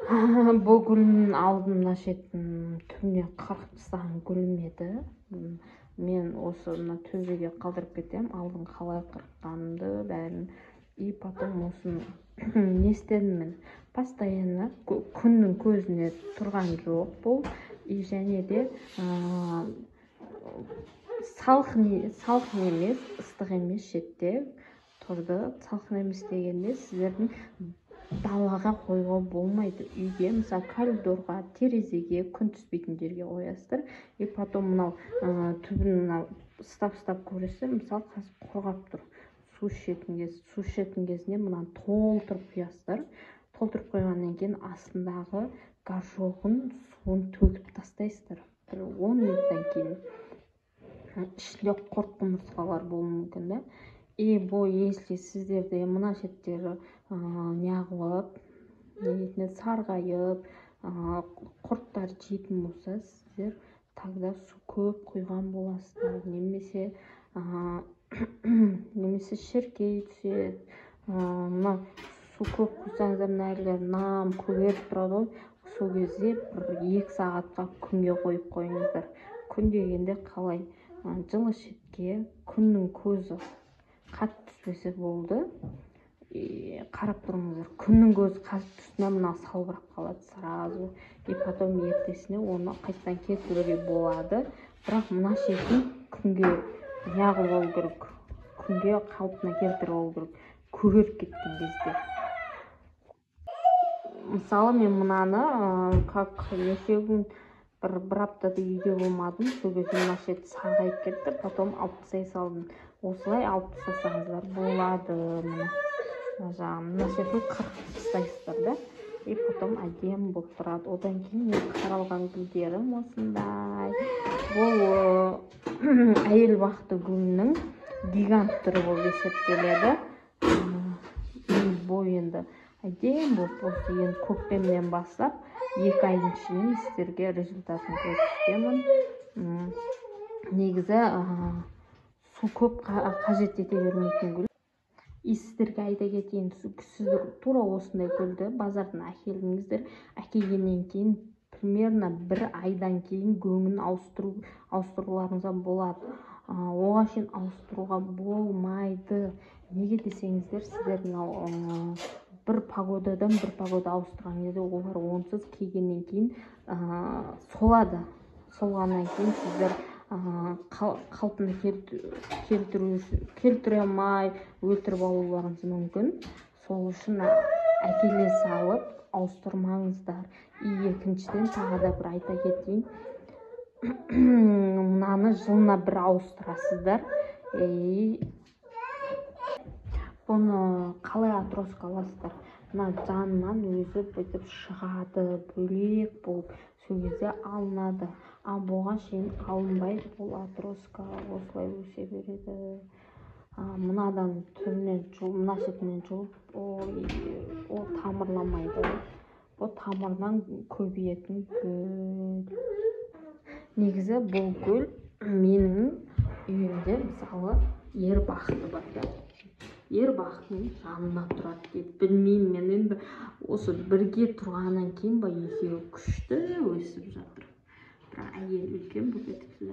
Бұл гүлдің алдына шетін түбіне қырқып тастаған гүлім еді. Мен осы мына төбеге қалдырып кетем, алдын қалай қырыққанымды бәрін. И потом осыны не істедім мен? Постоянно күннің көзіне тұрған жоқ бұл. И және де салқын емес, ыстық емес шетте тұрды. Салқын емес дегенде сіздердің далаға қойға болмайды. Үйге, мысалы, коридорға, терезеге, күн түспейтін жерге қоясыздар. И потом мынау түбін ұстап көресіз, мысалы, қазір құрғап тұр. Су ішетін кезінде мынаны толтырып құясыздар. Толтырып қойғаннан кейін астындағы горшогын суын төгіп тастайсыздар. Бір 10 минуттан кейін. Ішінде құрт құмырсқалар болуы мүмкін, да? И бұл, если сіздерде мына шеттері неғылып, сарғайып, құрттар жейтін болса, сіздер тогда су көп құйған боласыздар. Немесе шіркей түседі. Мына су көп құйсаңыздар, мына нам көгеріп тұрады ғой. Сол кезде бір 2 сағатқа күнге қойып қойыңыздар. Күн дегенде қалай? Жылы шетке күннің көзі қатты түспесе болды. Қарап тұрыңыздар, күннің көзі қатты түсіне мына салбырап қалады сразу. И потом ертесіне оны қайттан келтіруге болады. Бірақ мына шетін күнге неғып болу керек, күнге қалпына келтіріп алу керек, көгеріп кеткен кезде. Мысалы, мен мынаны неше бір аптада үйде болмадым. Сол кезде мына шет сарғайып кетті, потом алып тастай салдым. Осылай алып тастасаңыздар болады. Мына шетін қырқып тастайсыздар, да? И потом әдемі болып тұрады. Одан кейін мен қаралған гүлдерім осындай. Бұл әйел бақты гүлінің гигант түрі болып есептеледі. Бұл енді әдемі болып осы енді көктемнен бастап 2 айдың ішінде сіздерге результатын көрсетемін. Негізі су көп қажет ете бермейтін гүл. И сіздерге айта кетейін, сіздер тура осындай гүлді базардан әкелдіңіздер. Әкелгеннен кейін примерно 1 айдан кейін көңін ауыстыруларыңызға болады. Оған шейін ауыстыруға болмайды. Неге десеңіздер, сіздер бір погодадан бір погода ауыстырған кезде олар онсыз келгеннен кейін солады. Солғаннан кейін сіздер қалпына келтіре алмай өлтіріп алуларыңыз мүмкін. Сол үшін әкеле салып ауыстырмаңыздар. И екіншіден тағы да бір айта кетейін. Мынаны жылына 1 ауыстырасыздар. Бұны қалай атроска аласыздар? Мына жанынан өзі бүйтіп шығады, бөлек болып, сол кезде алынады. Бұған шейін алынбайды, бұл атроска осылай өсе береді. Мынадан түрінен жұлып, мына шетінен жұлып, ол тамырламайды. Бұл тамырдан көбейетін гүл. Негізі бұл гүл менің үйімде, мысалы, ер бақты бар. Ер бақтың жанында тұрады деп білмеймін. Мен енді осы бірге тұрғаннан кейін ба екеуі күшті өсіп жатыр. Бірақ әйел үлкен болып кетіпті.